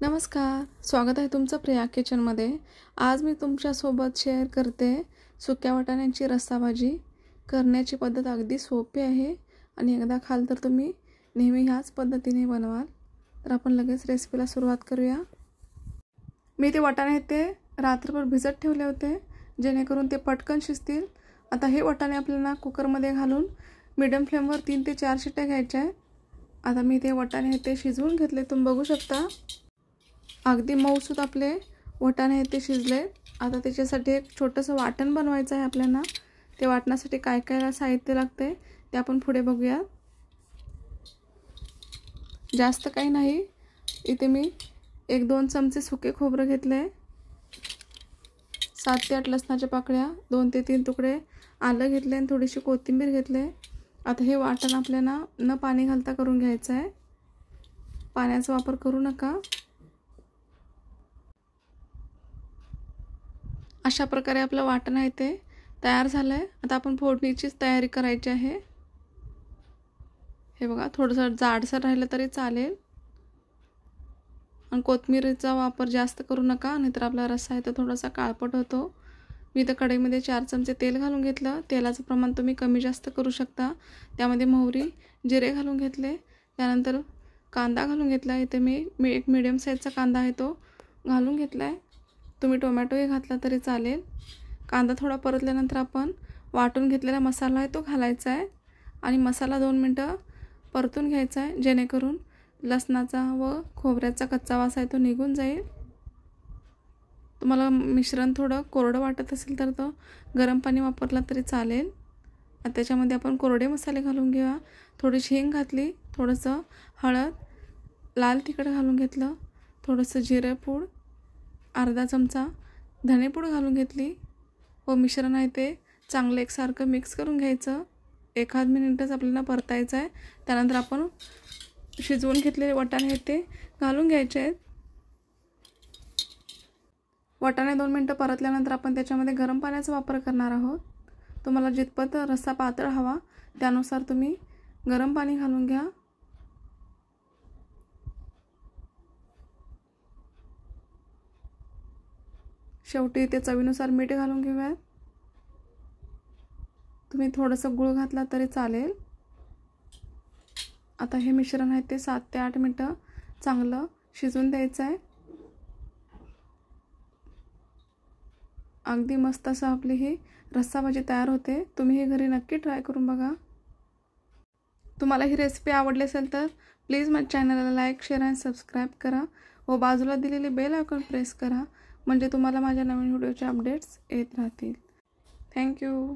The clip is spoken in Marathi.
नमस्कार, स्वागत आहे तुमचं प्रिया किचनमध्ये। आज मी तुमच्यासोबत शेअर करते सुक्या वाटाण्यांची रस्सा भाजी। करण्याची पद्धत अगदी सोपी आहे आणि एकदा खाल तर तुम्ही नेहमी ह्याच पद्धतीने बनवाल। तर आपण लगेच रेसिपीला सुरुवात करूया। मी ते वाटाणे ते रात्रभर भिजत ठेवले होते जेणेकरून ते पटकन शिजतील। आता हे वाटाणे आपल्याला कुकरमध्ये घालून मीडियम फ्लेमवर 3 ते 4 शिट्ट्या घ्यायच्या आहेत। आता मी ते वाटाणे ते शिजवून घेतले, तुम्ही बघू शकता। अगदी मऊसूत आपले वाटाणे ते शिजले। आता त्याच्यासाठी एक छोटंसं वाटण बनवायचं आहे आपल्याला। ते वाटण्यासाठी काय काय साहित्य लागते ते आपण पुढे बघूया। जास्त काही नाही, इथे मी 1-2 चमचे सुके खोबरं घेतले, 7 ते 8 लसणाच्या पाकळ्या, 2 ते 3 तुकडे आलं घेतले आणि थोडीशी कोथिंबीर घेतले। आता हे वाटण आपल्याला न पाणी घालता करून घ्यायचं आहे, पाण्याचा वापर करू नका। अशा प्रकारे आपलं वाटण आहे ते तयार झालंय। आता आपण फोडणीची तयारी करायची आहे। हे बघा, थोडंसं जाडसर राहिलं तरी चालेल आणि कोथिंबीरचा वापर जास्त करू नका, नाहीतर आपला रस्सा आहे तो थोडासा काळपट होतो। मी तर कढईमध्ये 4 चमचे तेल घालून घेतलं। तेलाचं प्रमाण तुम्ही कमी जास्त करू शकता। त्यामध्ये मोहरी, जिरे घालून घेतले, त्यानंतर कांदा घालून घेतला। इथे मी एक मीडियम साईजचा कांदा आहे तो घालून घेतलाय। तुम्ही टोमॅटोही घातला तरी चालेल। कांदा थोडा परतल्यानंतर आपण वाटून घेतलेला मसाला आहे तो घालायचा आहे आणि मसाला 2 मिनिटं परतून घ्यायचा आहे जेणेकरून लसणाचा व खोबऱ्याचा कच्चा वास आहे तो निघून जाईल। तुम्हाला मिश्रण थोडं कोरडं वाटत असेल तर तो गरम पाणी वापरला तरी चालेल। आता त्याच्यामध्ये आपण कोरडे मसाले घालून घेऊया। थोडीशी हिंग घातली, थोडंसं हळद, लाल तिखट घालून घेतलं, थोडंसं जिरे पूड, अर्धा चमचा धनेपूड घालून घेतली व मिश्रण आहे ते चांगलं एकसारखं मिक्स करून घ्यायचं। 1 मिनिटच आपल्याला परतायचं आहे। त्यानंतर आपण शिजवून घेतलेले वाटाणे ते घालून घ्यायचे आहेत। वाटाणे 2 मिनिटं परतल्यानंतर आपण त्याच्यामध्ये गरम पाण्याचा वापर करणार आहोत। तुम्हाला जितपत रस्सा पातळ हवा त्यानुसार तुम्ही गरम पाणी घालून घ्या। शेवटी ते चवीनुसार मीठ घालून घेऊया। तुम्ही थोडंसं गूळ घातला तरी चालेल। आता हे मिश्रण आहे ते 7 ते 8 मिनिटं चांगलं शिजवून द्यायचं आहे। अगदी मस्त असं आपली ही रस्सा भाजी तयार होते। तुम्ही हे घरी नक्की ट्राय करून बघा। तुम्हाला ही रेसिपी आवडली असेल तर प्लीज माझ्या चॅनलला लाईक, शेअर आणि सबस्क्राइब करा व बाजूला दिलेले बेल आयकॉन प्रेस करा, म्हणजे तुम्हाला माझ्या नवीन व्हिडिओचे अपडेट्स येत राहतील। Thank you.